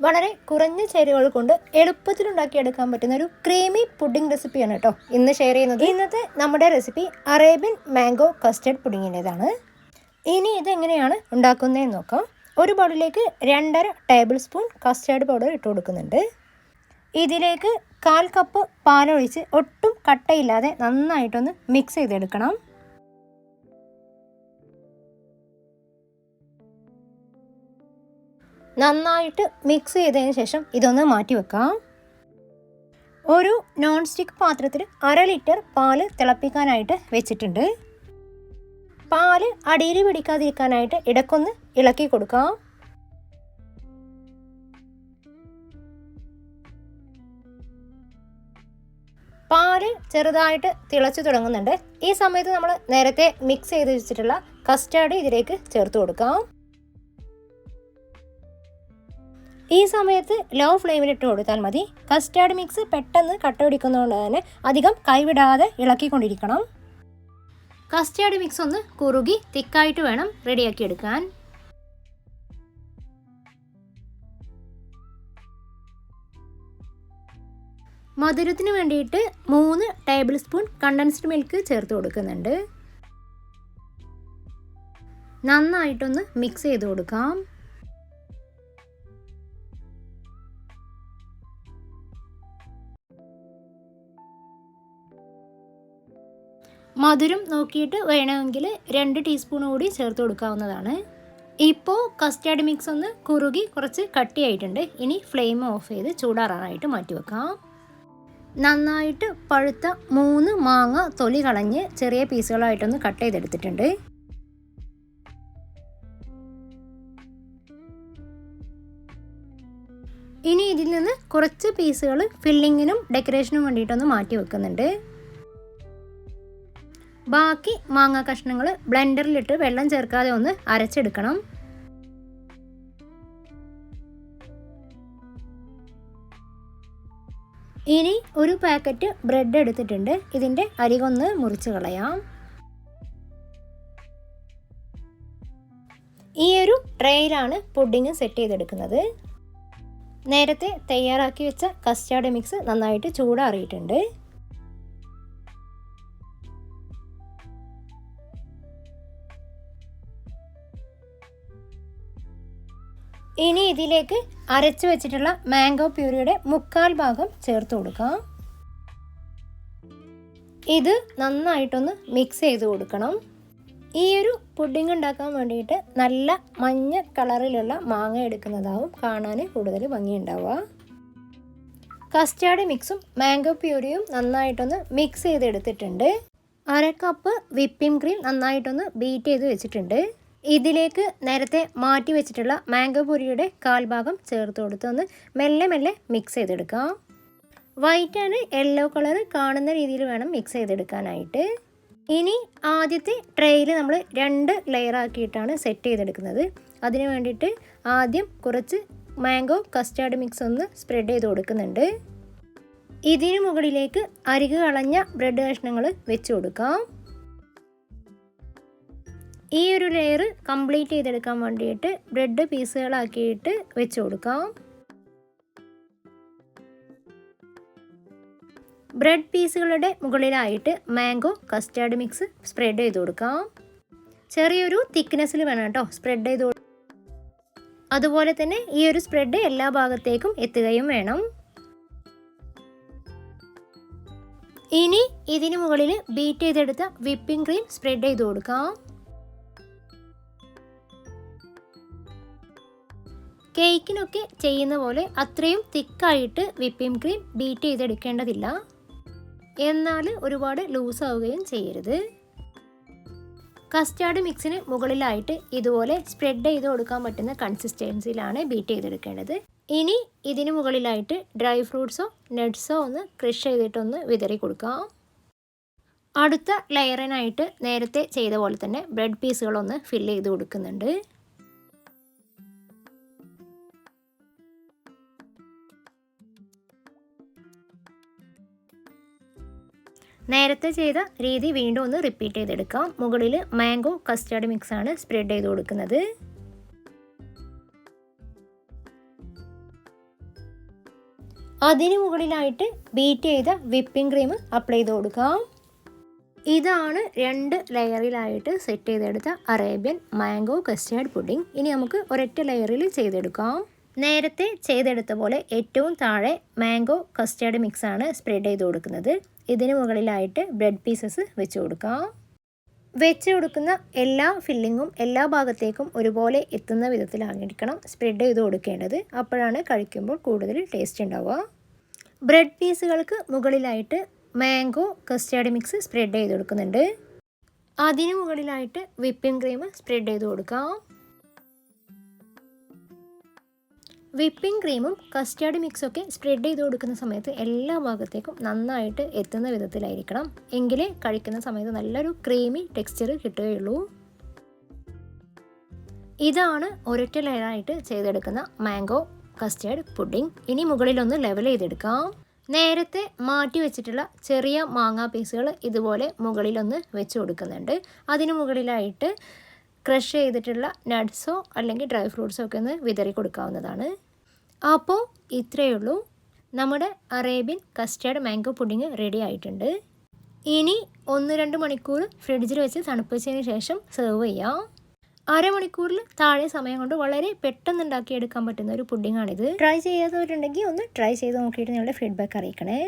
വളരെ കുറഞ്ഞ ചേരുവകൾ കൊണ്ട് എളുപ്പത്തിൽ ഉണ്ടാക്കിയെടുക്കാൻ പറ്റുന്ന ഒരു ക്രീമി പുഡിംഗ് റെസിപ്പിയാണ് കേട്ടോ ഇന്ന് ഷെയർ ചെയ്യുന്നത്. ഇന്നത്തെ നമ്മുടെ റെസിപ്പി അറേബ്യൻ മാംഗോ കസ്റ്റർഡ് പുഡിങ്ങിൻ്റെതാണ്. ഇനി ഇതെങ്ങനെയാണ് ഉണ്ടാക്കുന്നതെന്ന് നോക്കാം. ഒരു ബൗളിലേക്ക് 2.5 ടേബിൾ സ്പൂൺ കസ്റ്റർഡ് പൗഡർ ഇട്ട് കൊടുക്കുന്നുണ്ട്. ഇതിലേക്ക് 1/4 കപ്പ് പാലൊഴിച്ച് ഒട്ടും കട്ടയില്ലാതെ നന്നായിട്ടൊന്ന് മിക്സ് ചെയ്തെടുക്കണം. നന്നായിട്ട് മിക്സ് ചെയ്തതിന് ശേഷം ഇതൊന്ന് മാറ്റി വെക്കാം. ഒരു നോൺ സ്റ്റിക്ക് പാത്രത്തിൽ 1/2 ലിറ്റർ പാല് തിളപ്പിക്കാനായിട്ട് വെച്ചിട്ടുണ്ട്. പാല് അടിയിൽ പിടിക്കാതിരിക്കാനായിട്ട് ഇടയ്ക്കൊന്ന് ഇളക്കി കൊടുക്കാം. പാല് ചെറുതായിട്ട് തിളച്ചു തുടങ്ങുന്നുണ്ട്. ഈ സമയത്ത് നമ്മൾ നേരത്തെ മിക്സ് ചെയ്ത് വെച്ചിട്ടുള്ള കസ്റ്റാർഡ് ഇതിലേക്ക് ചേർത്ത് കൊടുക്കാം. ഈ സമയത്ത് ലോ ഫ്ലെയിമിലിട്ട് കൊടുത്താൽ മതി. കസ്റ്റാർഡ് മിക്സ് പെട്ടെന്ന് കട്ട പിടിക്കുന്നതുകൊണ്ട് തന്നെ അധികം കൈവിടാതെ ഇളക്കിക്കൊണ്ടിരിക്കണം. കസ്റ്റാർഡ് മിക്സ് ഒന്ന് കുറുകി തിക്കായിട്ട് വേണം റെഡിയാക്കി എടുക്കാൻ. മധുരത്തിന് വേണ്ടിയിട്ട് 3 ടേബിൾ സ്പൂൺ കണ്ടൻസ്ഡ് മിൽക്ക് ചേർത്ത് കൊടുക്കുന്നുണ്ട്. നന്നായിട്ടൊന്ന് മിക്സ് ചെയ്ത് കൊടുക്കാം. മധുരം നോക്കിയിട്ട് വേണമെങ്കിൽ 2 ടീസ്പൂൺ കൂടി ചേർത്ത് കൊടുക്കാവുന്നതാണ്. ഇപ്പോൾ കസ്റ്റാർഡ് മിക്സ് ഒന്ന് കുറുകി കുറച്ച് കട്ടിയായിട്ടുണ്ട്. ഇനി ഫ്ലെയിം ഓഫ് ചെയ്ത് ചൂടാറാനായിട്ട് മാറ്റി വെക്കാം. നന്നായിട്ട് പഴുത്ത 3 മാങ്ങ തൊലി കളഞ്ഞ് ചെറിയ പീസുകളായിട്ടൊന്ന് കട്ട് ചെയ്തെടുത്തിട്ടുണ്ട്. ഇനി ഇതിൽ നിന്ന് കുറച്ച് പീസുകൾ ഫില്ലിങ്ങിനും ഡെക്കറേഷനും വേണ്ടിയിട്ടൊന്ന് മാറ്റി വെക്കുന്നുണ്ട്. ബാക്കി മാങ്ങ കഷ്ണങ്ങൾ ബ്ലെൻഡറിലിട്ട് വെള്ളം ചേർക്കാതെ ഒന്ന് അരച്ചെടുക്കണം. ഇനി ഒരു പാക്കറ്റ് ബ്രെഡ് എടുത്തിട്ടുണ്ട്. ഇതിൻ്റെ അരികൊന്ന് മുറിച്ച് കളയാം. ഈ ഒരു ട്രേയിലാണ് പുഡിങ് സെറ്റ് ചെയ്തെടുക്കുന്നത്. നേരത്തെ തയ്യാറാക്കി വെച്ച കസ്റ്റാർഡ് മിക്സ് നന്നായിട്ട് ചൂടാറിയിട്ടുണ്ട്. ഇനി ഇതിലേക്ക് അരച്ചു വെച്ചിട്ടുള്ള മാംഗോ പ്യൂരിയുടെ 1/4 ഭാഗം ചേർത്ത് കൊടുക്കാം. ഇത് നന്നായിട്ടൊന്ന് മിക്സ് ചെയ്ത് കൊടുക്കണം. ഈ ഒരു പുഡിംഗ് ഉണ്ടാക്കാൻ വേണ്ടിയിട്ട് നല്ല മഞ്ഞ കളറിലുള്ള മാങ്ങ എടുക്കുന്നതാവും കാണാൻ കൂടുതൽ ഭംഗിയുണ്ടാവുക. കസ്റ്റാർഡ് മിക്സും മാംഗോ പ്യൂരിയും നന്നായിട്ടൊന്ന് മിക്സ് ചെയ്തെടുത്തിട്ടുണ്ട്. 1/2 കപ്പ് വിപ്പിംഗ് ക്രീം നന്നായിട്ടൊന്ന് ബീറ്റ് ചെയ്ത് വെച്ചിട്ടുണ്ട്. ഇതിലേക്ക് നേരത്തെ മാറ്റി വെച്ചിട്ടുള്ള മാംഗോ പ്യൂരിയുടെ 1/4 ഭാഗം ചേർത്ത് കൊടുത്തൊന്ന് മെല്ലെ മെല്ലെ മിക്സ് ചെയ്തെടുക്കാം. വൈറ്റ് ആൻഡ് യെല്ലോ കളർ കാണുന്ന രീതിയിൽ വേണം മിക്സ് ചെയ്തെടുക്കാനായിട്ട്. ഇനി ആദ്യത്തെ ട്രേയിൽ നമ്മൾ 2 ലെയർ ആക്കിയിട്ടാണ് സെറ്റ് ചെയ്തെടുക്കുന്നത്. അതിന് വേണ്ടിയിട്ട് ആദ്യം കുറച്ച് മാംഗോ കസ്റ്റാർഡ് മിക്സ് ഒന്ന് സ്പ്രെഡ് ചെയ്ത് കൊടുക്കുന്നുണ്ട്. ഇതിന് മുകളിലേക്ക് അരികു കളഞ്ഞ ബ്രെഡ് കഷ്ണങ്ങൾ വെച്ച് കൊടുക്കാം. ഈ ഒരു ലെയർ കംപ്ലീറ്റ് ചെയ്തെടുക്കാൻ വേണ്ടിയിട്ട് ബ്രെഡ് പീസുകളാക്കിയിട്ട് വെച്ച് കൊടുക്കാം. ബ്രെഡ് പീസുകളുടെ മുകളിലായിട്ട് മാംഗോ കസ്റ്റാർഡ് മിക്സ് സ്പ്രെഡ് ചെയ്ത് കൊടുക്കാം. ചെറിയൊരു തിക്നെസ്സിൽ വേണം കേട്ടോ സ്പ്രെഡ് ചെയ്ത് അതുപോലെ തന്നെ ഈ ഒരു സ്പ്രെഡ് എല്ലാ ഭാഗത്തേക്കും എത്തുകയും വേണം. ഇനി ഇതിന് മുകളിൽ ബീറ്റ് ചെയ്തെടുത്ത വിപ്പിംഗ് ക്രീം സ്പ്രെഡ് ചെയ്ത് കൊടുക്കാം. കേക്കിനൊക്കെ ചെയ്യുന്ന പോലെ അത്രയും തിക്കായിട്ട് വിപ്പിംഗ് ക്രീം ബീറ്റ് ചെയ്തെടുക്കേണ്ടതില്ല. എന്നാൽ ഒരുപാട് ലൂസ് ആവുകയും ചെയ്യരുത്. കസ്റ്റാർഡ് മിക്സിന് മുകളിലായിട്ട് ഇതുപോലെ സ്പ്രെഡ് ചെയ്ത് കൊടുക്കാൻ പറ്റുന്ന കൺസിസ്റ്റൻസിയിലാണ് ബീറ്റ് ചെയ്തെടുക്കേണ്ടത്. ഇനി ഇതിന് മുകളിലായിട്ട് ഡ്രൈ ഫ്രൂട്ട്സോ നട്ട്സോ ഒന്ന് ക്രഷ് ചെയ്തിട്ടൊന്ന് വിതറി കൊടുക്കാം. അടുത്ത ലെയറിനായിട്ട് നേരത്തെ ചെയ്ത പോലെ തന്നെ ബ്രെഡ് പീസുകളൊന്ന് ഫില്ല് ചെയ്ത് കൊടുക്കുന്നുണ്ട്. നേരത്തെ ചെയ്ത രീതി വീണ്ടും ഒന്ന് റിപ്പീറ്റ് ചെയ്തെടുക്കാം. മുകളിൽ മാംഗോ കസ്റ്റാർഡ് മിക്സാണ് സ്പ്രെഡ് ചെയ്ത് കൊടുക്കുന്നത്. അതിന് മുകളിലായിട്ട് ബീറ്റ് ചെയ്ത വിപ്പിംഗ് ക്രീം അപ്ലൈ ചെയ്ത് കൊടുക്കാം. ഇതാണ് 2 ലെയറിലായിട്ട് സെറ്റ് ചെയ്തെടുത്ത അറേബ്യൻ മാംഗോ കസ്റ്റേർഡ് പുഡിംഗ്. ഇനി നമുക്ക് ഒരൊറ്റ ലെയറിൽ ചെയ്തെടുക്കാം. നേരത്തെ ചെയ്തെടുത്ത പോലെ ഏറ്റവും താഴെ മാംഗോ കസ്റ്റേർഡ് മിക്സാണ് സ്പ്രെഡ് ചെയ്ത് കൊടുക്കുന്നത്. ഇതിന് മുകളിലായിട്ട് ബ്രെഡ് പീസസ് വെച്ച് കൊടുക്കാം. വെച്ച് കൊടുക്കുന്ന എല്ലാ ഫില്ലിങ്ങും എല്ലാ ഭാഗത്തേക്കും ഒരുപോലെ എത്തുന്ന വിധത്തിലായിരിക്കണം സ്പ്രെഡ് ചെയ്ത് കൊടുക്കേണ്ടത്. അപ്പോഴാണ് കഴിക്കുമ്പോൾ കൂടുതൽ ടേസ്റ്റ് ഉണ്ടാവുക. ബ്രെഡ് പീസുകൾക്ക് മുകളിലായിട്ട് മാംഗോ കസ്റ്റേർഡ് മിക്സ് സ്പ്രെഡ് ചെയ്ത് കൊടുക്കുന്നുണ്ട്. അതിന് മുകളിലായിട്ട് വിപ്പിംഗ് ക്രീം സ്പ്രെഡ് ചെയ്ത് കൊടുക്കാം. വിപ്പിംഗ് ക്രീമും കസ്റ്റേർഡ് മിക്സൊക്കെ സ്പ്രെഡ് ചെയ്ത് കൊടുക്കുന്ന സമയത്ത് എല്ലാ ഭാഗത്തേക്കും നന്നായിട്ട് എത്തുന്ന വിധത്തിലായിരിക്കണം. എങ്കിലേ കഴിക്കുന്ന സമയത്ത് നല്ലൊരു ക്രീമി ടെക്സ്ചർ കിട്ടുകയുള്ളൂ. ഇതാണ് ഒരൊറ്റ ലെയറായിട്ട് ചെയ്തെടുക്കുന്ന മാംഗോ കസ്റ്റേർഡ് പുഡിംഗ്. ഇനി മുകളിലൊന്ന് ലെവൽ ചെയ്തെടുക്കാം. നേരത്തെ മാറ്റി വെച്ചിട്ടുള്ള ചെറിയ മാങ്ങാ പീസുകൾ ഇതുപോലെ മുകളിലൊന്ന് വെച്ച് കൊടുക്കുന്നുണ്ട്. അതിന് മുകളിലായിട്ട് ക്രഷ് ചെയ്തിട്ടുള്ള നട്ട്സോ അല്ലെങ്കിൽ ഡ്രൈ ഫ്രൂട്ട്സോ ഒക്കെ ഒന്ന് വിതറി കൊടുക്കാവുന്നതാണ്. അപ്പോൾ ഇത്രയേ ഉള്ളൂ, നമ്മുടെ Arabian custard mango pudding ready ആയിട്ടുണ്ട്. ഇനി 1-2 മണിക്കൂർ ഫ്രിഡ്ജിൽ വെച്ച് തണുപ്പിച്ചതിന് ശേഷം സെർവ് ചെയ്യാം. അരമണിക്കൂറിൽ താഴെ സമയം കൊണ്ട് വളരെ പെട്ടെന്ന് ഉണ്ടാക്കിയെടുക്കാൻ പറ്റുന്ന ഒരു പുഡിംഗാണിത്. ട്രൈ ചെയ്യാത്തവരുണ്ടെങ്കിൽ ഒന്ന് ട്രൈ ചെയ്ത് നോക്കിയിട്ട് നിങ്ങളുടെ ഫീഡ്ബാക്ക് അറിയിക്കണേ.